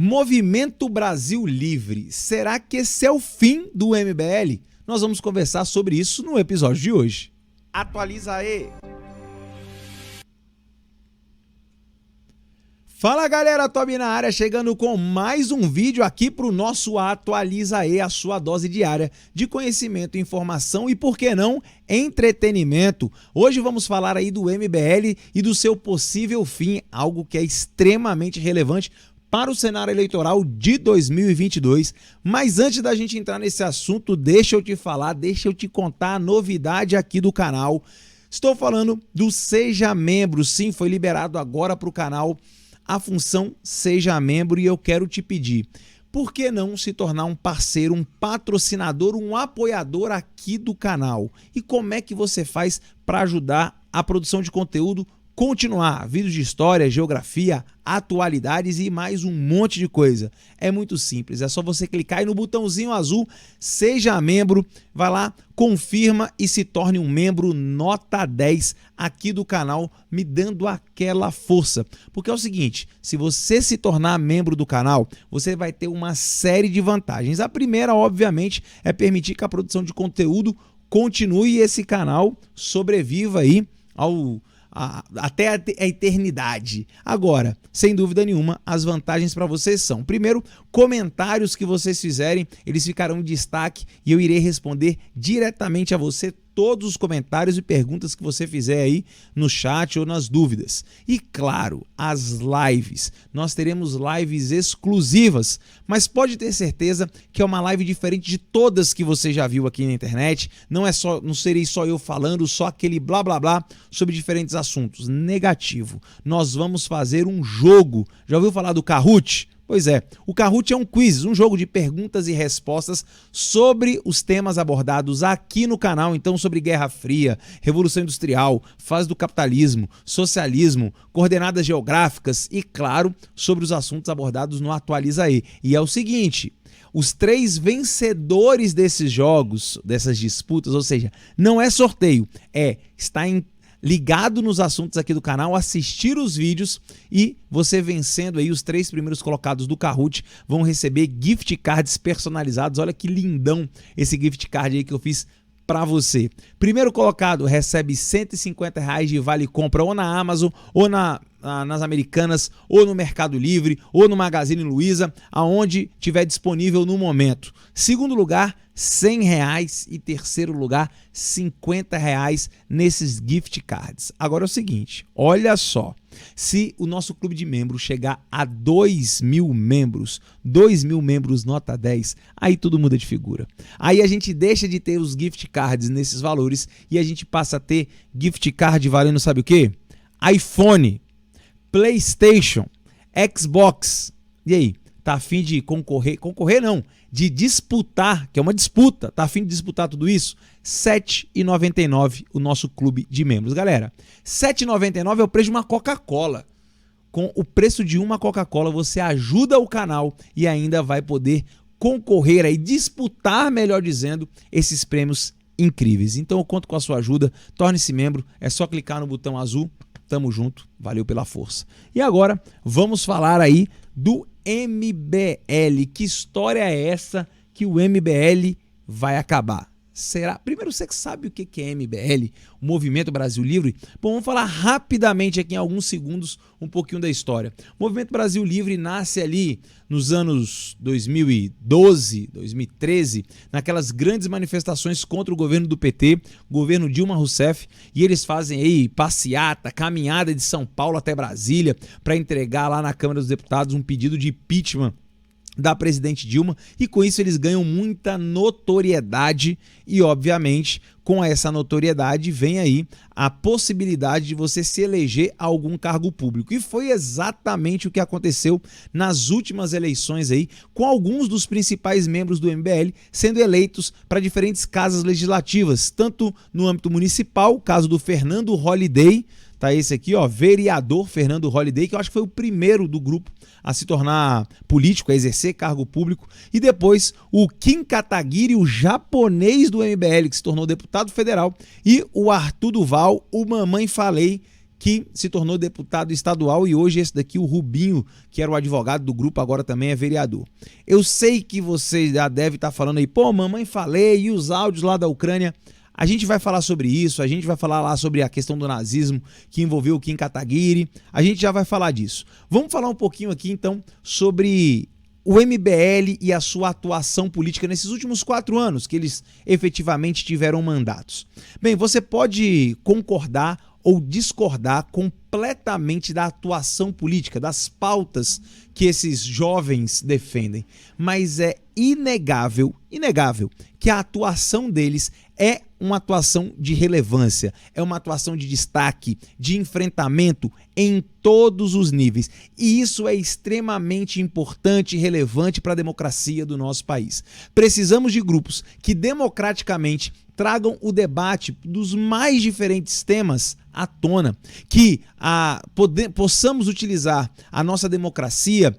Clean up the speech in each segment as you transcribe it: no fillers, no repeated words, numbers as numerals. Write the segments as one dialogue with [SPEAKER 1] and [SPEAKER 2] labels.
[SPEAKER 1] Movimento Brasil Livre, será que esse é o fim do MBL? Nós vamos conversar sobre isso no episódio de hoje. Atualiza aí! Fala galera, Tobi na área, chegando com mais um vídeo aqui para o nosso Atualiza aí, a sua dose diária de conhecimento, informação e, por que não, entretenimento. Hoje vamos falar aí do MBL e do seu possível fim, algo que é extremamente relevante para o cenário eleitoral de 2022. Mas antes da gente entrar nesse assunto, deixa eu te falar, deixa eu te contar a novidade aqui do canal. Estou falando do Seja Membro, sim, foi liberado agora para o canal a função Seja Membro e eu quero te pedir, por que não se tornar um parceiro, um patrocinador, um apoiador aqui do canal? E como é que você faz para ajudar a produção de conteúdo continuar? Vídeos de história, geografia, atualidades e mais um monte de coisa. É muito simples, é só você clicar aí no botãozinho azul, Seja Membro, vai lá, confirma e se torne um membro nota 10 aqui do canal, me dando aquela força. Porque é o seguinte, se você se tornar membro do canal, você vai ter uma série de vantagens. A primeira, obviamente, é permitir que a produção de conteúdo continue e esse canal sobreviva aí até a eternidade. Agora, sem dúvida nenhuma, as vantagens para vocês são: primeiro, comentários que vocês fizerem, eles ficarão em destaque e eu irei responder diretamente a você todos os comentários e perguntas que você fizer aí no chat ou nas dúvidas. E claro, as lives. Nós teremos lives exclusivas, mas pode ter certeza que é uma live diferente de todas que você já viu aqui na internet. Não serei só eu falando, só aquele blá blá blá sobre diferentes assuntos. Negativo. Nós vamos fazer um jogo. Já ouviu falar do Kahoot? Pois é, o Kahoot é um quiz, um jogo de perguntas e respostas sobre os temas abordados aqui no canal, então sobre Guerra Fria, Revolução Industrial, fase do capitalismo, socialismo, coordenadas geográficas e, claro, sobre os assuntos abordados no Atualiza aí. E é o seguinte, os 3 vencedores desses jogos, dessas disputas, ou seja, não é sorteio, está ligado nos assuntos aqui do canal, assistir os vídeos e você vencendo aí os 3 primeiros colocados do Kahoot vão receber gift cards personalizados. Olha que lindão esse gift card aí que eu fiz para você. Primeiro colocado recebe R$150 de vale compra ou na Amazon ou nas Americanas ou no Mercado Livre ou no Magazine Luiza, aonde tiver disponível no momento. Segundo lugar, R$100 e terceiro lugar, R$50 nesses gift cards. Agora é o seguinte, olha só, se o nosso clube de membros chegar a 2.000 membros, 2.000 membros nota 10, aí tudo muda de figura. Aí a gente deixa de ter os gift cards nesses valores e a gente passa a ter gift card valendo sabe o quê? iPhone, PlayStation, Xbox. E aí, tá a fim de concorrer? Concorrer não, de disputar, que é uma disputa. Tá a fim de disputar tudo isso? R$ 7,99 o nosso clube de membros. Galera, R$ 7,99 é o preço de uma Coca-Cola. Com o preço de uma Coca-Cola você ajuda o canal e ainda vai poder concorrer aí, disputar, melhor dizendo, esses prêmios incríveis. Então eu conto com a sua ajuda, torne-se membro, é só clicar no botão azul. Tamo junto, valeu pela força. E agora vamos falar aí do MBL. Que história é essa que o MBL vai acabar? Será? Primeiro, você sabe o que é MBL, o Movimento Brasil Livre? Bom, vamos falar rapidamente aqui em alguns segundos um pouquinho da história. O Movimento Brasil Livre nasce ali nos anos 2012, 2013, naquelas grandes manifestações contra o governo do PT, governo Dilma Rousseff, e eles fazem aí passeata, caminhada de São Paulo até Brasília para entregar lá na Câmara dos Deputados um pedido de impeachment da presidente Dilma, e com isso eles ganham muita notoriedade e, obviamente, com essa notoriedade vem aí a possibilidade de você se eleger a algum cargo público. E foi exatamente o que aconteceu nas últimas eleições aí, com alguns dos principais membros do MBL sendo eleitos para diferentes casas legislativas, tanto no âmbito municipal, o caso do Fernando Holliday, tá esse aqui, ó, vereador Fernando Holliday, que eu acho que foi o primeiro do grupo a se tornar político, a exercer cargo público, e depois o Kim Kataguiri, o japonês do MBL, que se tornou deputado federal, e o Arthur Duval, o Mamãe Falei, que se tornou deputado estadual e hoje esse daqui, o Rubinho, que era o advogado do grupo, agora também é vereador. Eu sei que você já deve estar falando aí, pô, mamãe falei, e os áudios lá da Ucrânia. A gente vai falar sobre isso, a gente vai falar lá sobre a questão do nazismo que envolveu o Kim Kataguiri, a gente já vai falar disso. Vamos falar um pouquinho aqui então sobre o MBL e a sua atuação política nesses últimos 4 anos que eles efetivamente tiveram mandatos. Bem, você pode concordar ou discordar completamente da atuação política, das pautas que esses jovens defendem, mas é inegável que a atuação deles é uma atuação de relevância, é uma atuação de destaque, de enfrentamento em todos os níveis. E isso é extremamente importante e relevante para a democracia do nosso país. Precisamos de grupos que democraticamente tragam o debate dos mais diferentes temas à tona, que possamos utilizar a nossa democracia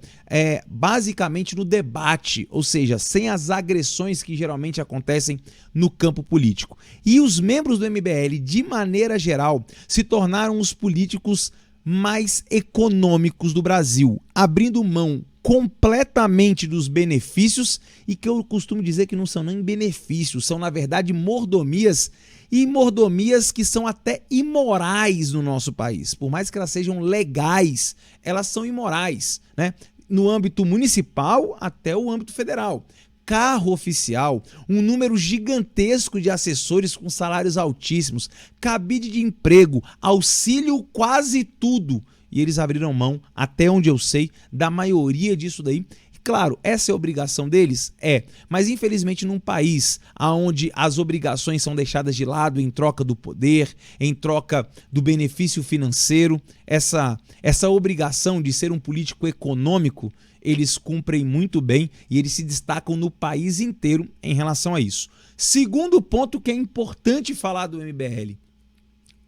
[SPEAKER 1] basicamente no debate, ou seja, sem as agressões que geralmente acontecem no campo político. E os membros do MBL, de maneira geral, se tornaram os políticos mais econômicos do Brasil, abrindo mão completamente dos benefícios, e que eu costumo dizer que não são nem benefícios, são na verdade mordomias, e mordomias que são até imorais no nosso país. Por mais que elas sejam legais, elas são imorais, né? No âmbito municipal até o âmbito federal. Carro oficial, um número gigantesco de assessores com salários altíssimos, cabide de emprego, auxílio, quase tudo. E eles abriram mão, até onde eu sei, da maioria disso daí. Claro, essa é a obrigação deles? É, mas infelizmente num país onde as obrigações são deixadas de lado em troca do poder, em troca do benefício financeiro, essa obrigação de ser um político econômico, eles cumprem muito bem e eles se destacam no país inteiro em relação a isso. Segundo ponto que é importante falar do MBL,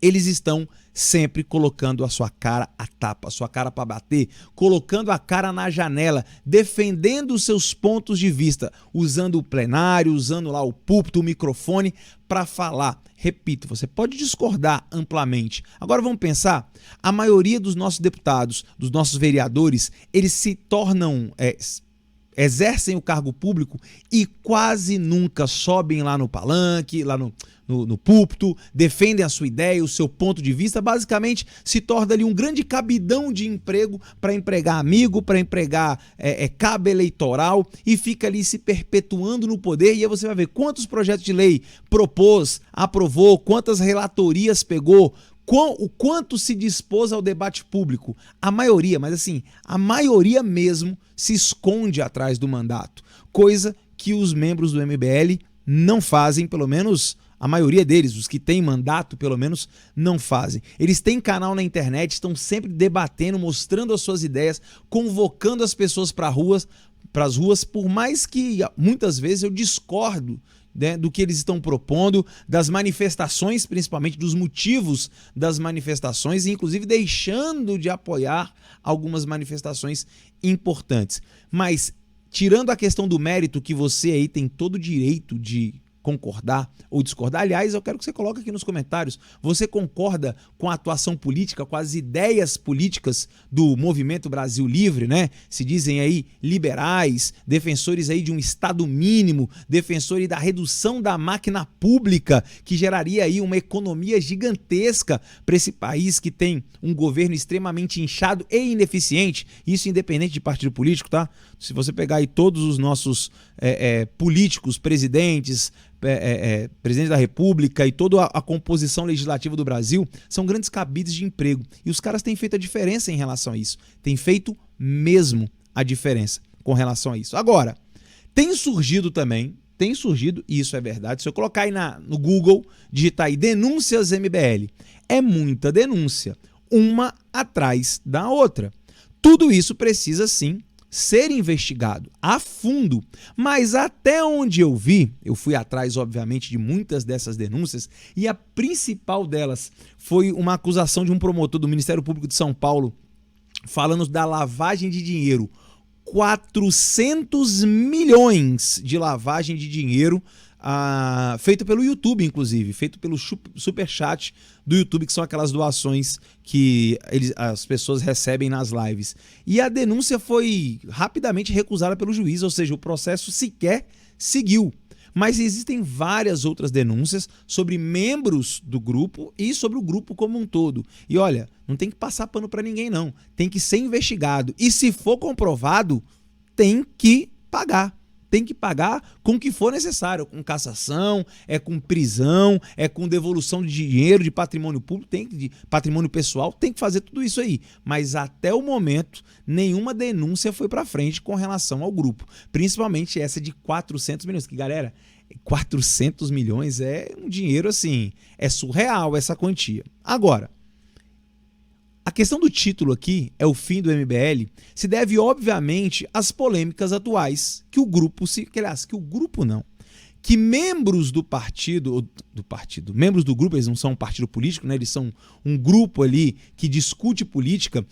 [SPEAKER 1] eles estão sempre colocando a sua cara a tapa, a sua cara para bater, colocando a cara na janela, defendendo os seus pontos de vista, usando o plenário, usando lá o púlpito, o microfone para falar. Repito, você pode discordar amplamente. Agora vamos pensar, a maioria dos nossos deputados, dos nossos vereadores, eles se tornam... exercem o cargo público e quase nunca sobem lá no palanque, lá no púlpito, defendem a sua ideia, o seu ponto de vista, basicamente se torna ali um grande cabidão de emprego para empregar amigo, para empregar cabo eleitoral e fica ali se perpetuando no poder. E aí você vai ver quantos projetos de lei propôs, aprovou, quantas relatorias pegou, o quanto se dispôs ao debate público. A maioria, mas assim, a maioria mesmo se esconde atrás do mandato, coisa que os membros do MBL não fazem, pelo menos a maioria deles, os que têm mandato pelo menos, não fazem. Eles têm canal na internet, estão sempre debatendo, mostrando as suas ideias, convocando as pessoas para as ruas, por mais que muitas vezes eu discordo, né, do que eles estão propondo, das manifestações, principalmente dos motivos das manifestações, e inclusive deixando de apoiar algumas manifestações importantes. Mas, tirando a questão do mérito, que você aí tem todo o direito de concordar ou discordar, aliás, eu quero que você coloque aqui nos comentários, você concorda com a atuação política, com as ideias políticas do Movimento Brasil Livre, né? Se dizem aí liberais, defensores aí de um Estado mínimo, defensores da redução da máquina pública, que geraria aí uma economia gigantesca para esse país que tem um governo extremamente inchado e ineficiente, isso independente de partido político, tá? Se você pegar aí todos os nossos políticos, presidentes, presidente da República e toda a composição legislativa do Brasil, são grandes cabides de emprego. E os caras têm feito a diferença em relação a isso. Têm feito mesmo a diferença com relação a isso. Agora, tem surgido, e isso é verdade, se eu colocar aí no Google, digitar aí denúncias MBL, é muita denúncia, uma atrás da outra. Tudo isso precisa sim ser investigado a fundo, mas até onde eu vi, eu fui atrás, obviamente, de muitas dessas denúncias, e a principal delas foi uma acusação de um promotor do Ministério Público de São Paulo, falando da lavagem de dinheiro, 400 milhões de lavagem de dinheiro feito pelo YouTube, inclusive, feito pelo Superchat do YouTube, que são aquelas doações que as pessoas recebem nas lives. E a denúncia foi rapidamente recusada pelo juiz, ou seja, o processo sequer seguiu. Mas existem várias outras denúncias sobre membros do grupo e sobre o grupo como um todo. E olha, não tem que passar pano para ninguém não, tem que ser investigado. E se for comprovado, tem que pagar. Tem que pagar com o que for necessário, com cassação, com prisão, com devolução de dinheiro, de patrimônio público, de patrimônio pessoal, tem que fazer tudo isso aí. Mas até o momento, nenhuma denúncia foi para frente com relação ao grupo. Principalmente essa de 400 milhões, que galera, 400 milhões é um dinheiro assim, é surreal essa quantia. Agora, a questão do título aqui, é o fim do MBL, se deve obviamente às polêmicas atuais que o grupo que membros do partido, membros do grupo, eles não são um partido político, né? Eles são um grupo ali que discute política.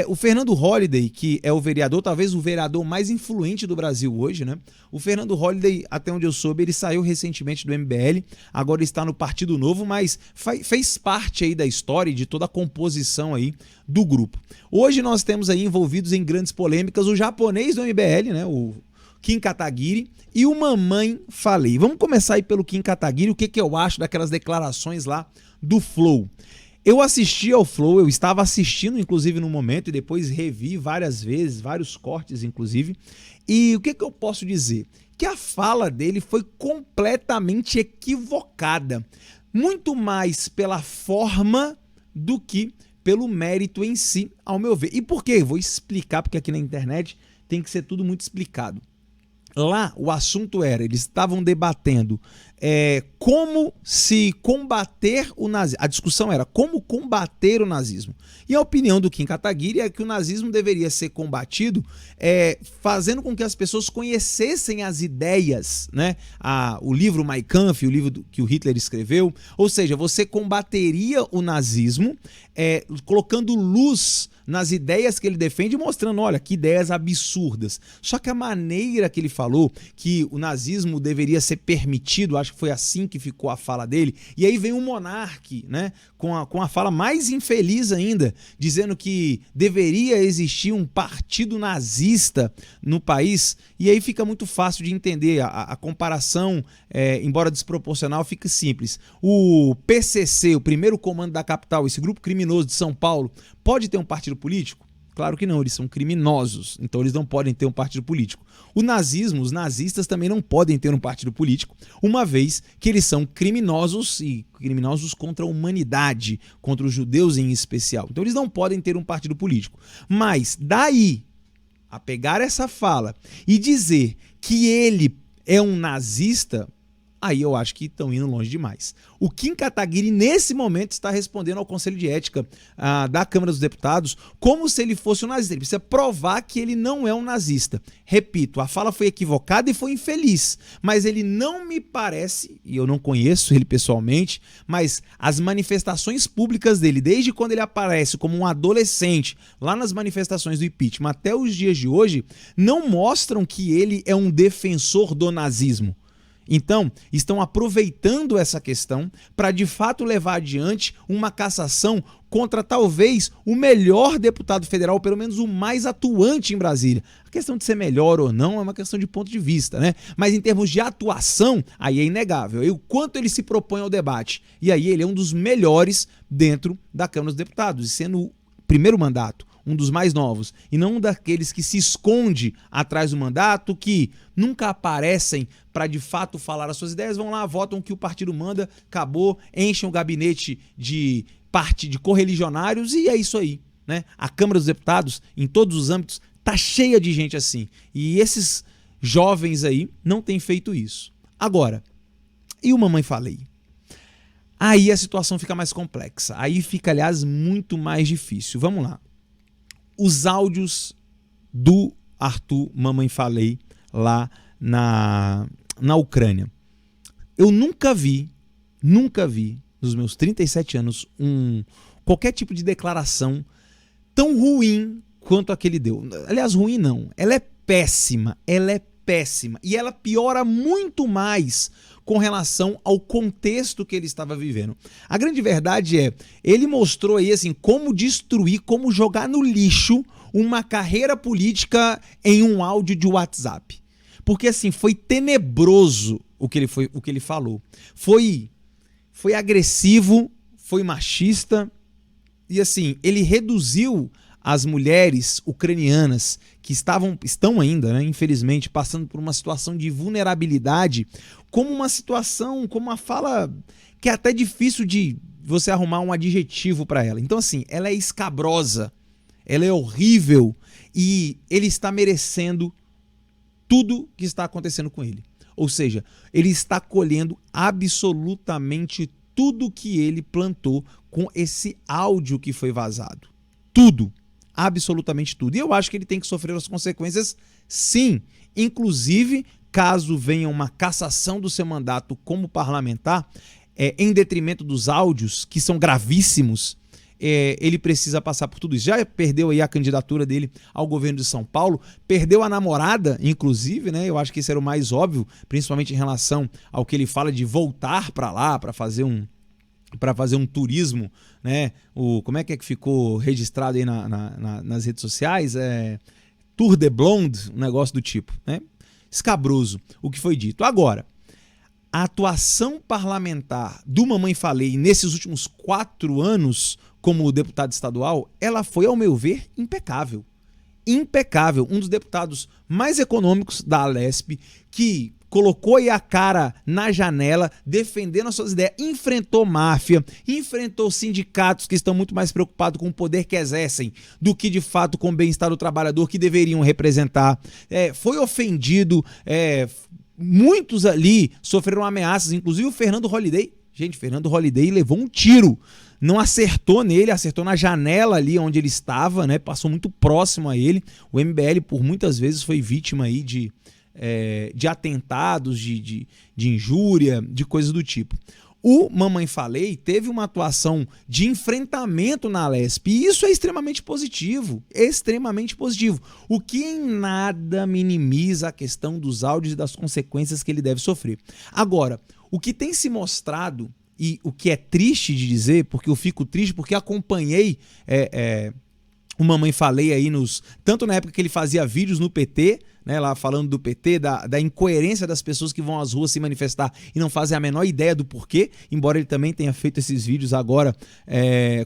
[SPEAKER 1] O Fernando Holliday, que é o vereador, talvez o vereador mais influente do Brasil hoje, né? O Fernando Holliday, até onde eu soube, ele saiu recentemente do MBL, agora ele está no Partido Novo, mas fez parte aí da história e de toda a composição aí do grupo. Hoje nós temos aí envolvidos em grandes polêmicas o japonês do MBL, né? O Kim Kataguiri e o Mamãe Falei. Vamos começar aí pelo Kim Kataguiri, o que eu acho daquelas declarações lá do Flow. Eu assisti ao Flow, eu estava assistindo inclusive no momento e depois revi várias vezes, vários cortes inclusive, e o que eu posso dizer? Que a fala dele foi completamente equivocada, muito mais pela forma do que pelo mérito em si, ao meu ver. E por quê? Vou explicar, porque aqui na internet tem que ser tudo muito explicado. Lá o assunto era, eles estavam debatendo como se combater o nazismo. A discussão era como combater o nazismo. E a opinião do Kim Kataguiri é que o nazismo deveria ser combatido fazendo com que as pessoas conhecessem as ideias, né? O livro Mein Kampf, o livro que o Hitler escreveu. Ou seja, você combateria o nazismo colocando luz nas ideias que ele defende, mostrando, olha, que ideias absurdas. Só que a maneira que ele falou que o nazismo deveria ser permitido, acho que foi assim que ficou a fala dele, e aí vem um monarca, né, com a fala mais infeliz ainda, dizendo que deveria existir um partido nazista no país, e aí fica muito fácil de entender, a comparação, embora desproporcional, fica simples. O PCC, o primeiro comando da capital, esse grupo criminoso de São Paulo, pode ter um partido político? Claro que não, eles são criminosos, então eles não podem ter um partido político. O nazismo, os nazistas também não podem ter um partido político, uma vez que eles são criminosos e criminosos contra a humanidade, contra os judeus em especial. Então eles não podem ter um partido político. Mas daí a pegar essa fala e dizer que ele é um nazista, aí eu acho que estão indo longe demais. O Kim Kataguiri, nesse momento, está respondendo ao Conselho de Ética da Câmara dos Deputados como se ele fosse um nazista. Ele precisa provar que ele não é um nazista. Repito, a fala foi equivocada e foi infeliz, mas ele não me parece, e eu não conheço ele pessoalmente, mas as manifestações públicas dele, desde quando ele aparece como um adolescente, lá nas manifestações do impeachment até os dias de hoje, não mostram que ele é um defensor do nazismo. Então, estão aproveitando essa questão para de fato levar adiante uma cassação contra talvez o melhor deputado federal, pelo menos o mais atuante em Brasília. A questão de ser melhor ou não é uma questão de ponto de vista, né? Mas em termos de atuação, aí é inegável. Aí o quanto ele se propõe ao debate. E aí ele é um dos melhores dentro da Câmara dos Deputados, e sendo o primeiro mandato, um dos mais novos, e não um daqueles que se esconde atrás do mandato, que nunca aparecem para de fato falar as suas ideias, vão lá, votam o que o partido manda, acabou, enchem o gabinete de correligionários e é isso aí, né? A Câmara dos Deputados, em todos os âmbitos, tá cheia de gente assim. E esses jovens aí não têm feito isso. Agora, e o Mamãe Falei? Aí a situação fica mais complexa. Aí fica, aliás, muito mais difícil. Vamos lá. Os áudios do Arthur Mamãe Falei lá na Ucrânia. Eu nunca vi, nos meus 37 anos, qualquer tipo de declaração tão ruim quanto a que ele deu. Aliás, ruim não. Ela é péssima. E ela piora muito mais com relação ao contexto que ele estava vivendo. A grande verdade é, ele mostrou aí assim como destruir, como jogar no lixo uma carreira política em um áudio de WhatsApp. Porque assim, foi tenebroso o que ele falou. Foi agressivo, foi machista e assim, ele reduziu as mulheres ucranianas que estão ainda, né, infelizmente, passando por uma situação de vulnerabilidade, como uma situação, como uma fala que é até difícil de você arrumar um adjetivo para ela. Então assim, ela é escabrosa, ela é horrível e ele está merecendo tudo que está acontecendo com ele. Ou seja, ele está colhendo absolutamente tudo que ele plantou com esse áudio que foi vazado. Tudo. Absolutamente tudo. E eu acho que ele tem que sofrer as consequências, sim. Inclusive, caso venha uma cassação do seu mandato como parlamentar, em detrimento dos áudios, que são gravíssimos, ele precisa passar por tudo isso. Já perdeu aí a candidatura dele ao governo de São Paulo, perdeu a namorada, inclusive, né? Eu acho que isso era o mais óbvio, principalmente em relação ao que ele fala de voltar para lá para fazer um turismo, né? Como é que ficou registrado aí nas redes sociais? Tour de Blonde, um negócio do tipo, né? Escabroso o que foi dito. Agora, a atuação parlamentar do Mamãe Falei nesses últimos 4 anos como deputado estadual, ela foi, ao meu ver, impecável. Impecável. Um dos deputados mais econômicos da Alesp, que colocou aí a cara na janela, defendendo as suas ideias, enfrentou máfia, enfrentou sindicatos que estão muito mais preocupados com o poder que exercem do que de fato com o bem-estar do trabalhador que deveriam representar. Foi ofendido, muitos ali sofreram ameaças, inclusive o Fernando Holliday. Gente, Fernando Holliday levou um tiro, não acertou nele, acertou na janela ali onde ele estava, né? Passou muito próximo a ele. O MBL por muitas vezes foi vítima aí de atentados, de injúria, de coisas do tipo. O Mamãe Falei teve uma atuação de enfrentamento na Alesp e isso é extremamente positivo, o que em nada minimiza a questão dos áudios e das consequências que ele deve sofrer. Agora, o que tem se mostrado, e o que é triste de dizer, porque eu fico triste porque acompanhei o Mamãe Falei aí tanto na época que ele fazia vídeos no PT, né, lá falando do PT, da incoerência das pessoas que vão às ruas se manifestar e não fazem a menor ideia do porquê, embora ele também tenha feito esses vídeos agora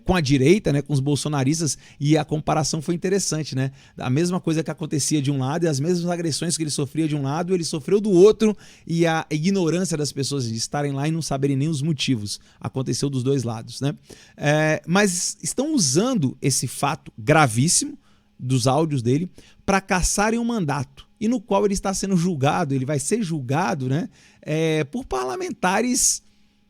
[SPEAKER 1] com a direita, né, com os bolsonaristas, e a comparação foi interessante, né? A mesma coisa que acontecia de um lado e as mesmas agressões que ele sofria de um lado, ele sofreu do outro, e a ignorância das pessoas de estarem lá e não saberem nem os motivos. Aconteceu dos dois lados, né? Mas estão usando esse fato gravíssimo dos áudios dele para caçarem um mandato, e no qual ele está sendo julgado, ele vai ser julgado, né, por parlamentares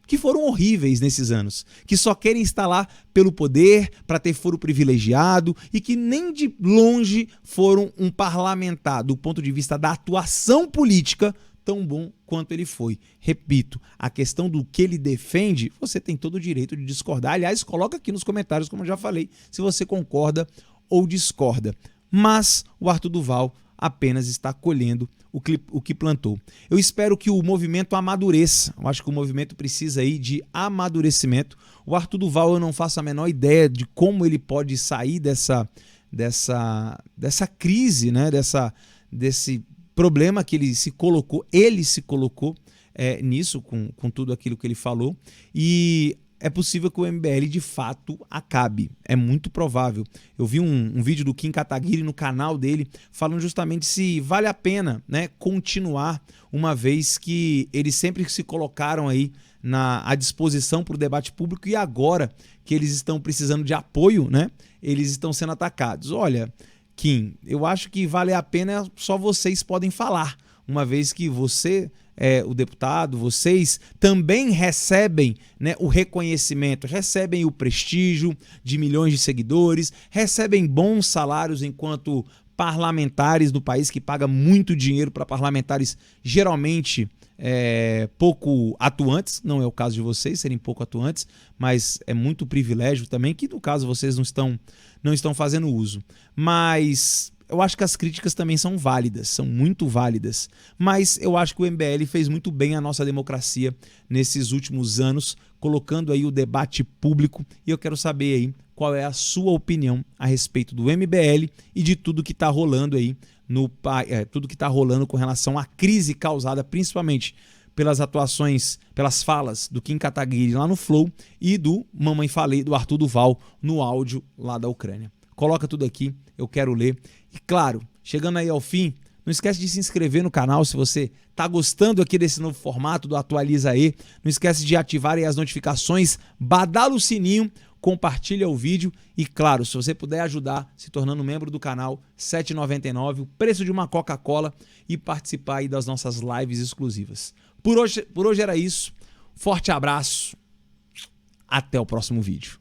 [SPEAKER 1] que foram horríveis nesses anos, que só querem estar lá pelo poder, para ter foro privilegiado, e que nem de longe foram um parlamentar, do ponto de vista da atuação política, tão bom quanto ele foi. Repito, a questão do que ele defende, você tem todo o direito de discordar. Aliás, coloca aqui nos comentários, como eu já falei, se você concorda ou discorda. Mas o Arthur Duval apenas está colhendo o que plantou. Eu espero que o movimento amadureça. Eu acho que o movimento precisa aí de amadurecimento. O Arthur Duval, eu não faço a menor ideia de como ele pode sair dessa crise, né? Desse problema que ele se colocou nisso, com tudo aquilo que ele falou. E é possível que o MBL de fato acabe. É muito provável. Eu vi um vídeo do Kim Kataguiri no canal dele falando justamente se vale a pena, né, continuar, uma vez que eles sempre se colocaram aí à disposição para o debate público, e agora que eles estão precisando de apoio, né, eles estão sendo atacados. Olha, Kim, eu acho que vale a pena, só vocês podem falar, uma vez que você, o deputado, vocês também recebem, né, o reconhecimento, recebem o prestígio de milhões de seguidores, recebem bons salários enquanto parlamentares do país, que paga muito dinheiro para parlamentares geralmente pouco atuantes. Não é o caso de vocês serem pouco atuantes, mas é muito privilégio também, que no caso vocês não estão fazendo uso. Mas eu acho que as críticas também são válidas, são muito válidas, mas eu acho que o MBL fez muito bem a nossa democracia nesses últimos anos, colocando aí o debate público, e eu quero saber aí qual é a sua opinião a respeito do MBL e de tudo que está rolando aí, tudo que está rolando com relação à crise causada principalmente pelas atuações, pelas falas do Kim Kataguiri lá no Flow e do Mamãe Falei, do Arthur Duval, no áudio lá da Ucrânia. Coloca tudo aqui, eu quero ler. E claro, chegando aí ao fim, não esquece de se inscrever no canal se você está gostando aqui desse novo formato do Atualiza aí. Não esquece de ativar aí as notificações, badala o sininho, compartilha o vídeo e claro, se você puder ajudar se tornando membro do canal, R$ 7,99, o preço de uma Coca-Cola, e participar aí das nossas lives exclusivas. Por hoje era isso, forte abraço, até o próximo vídeo.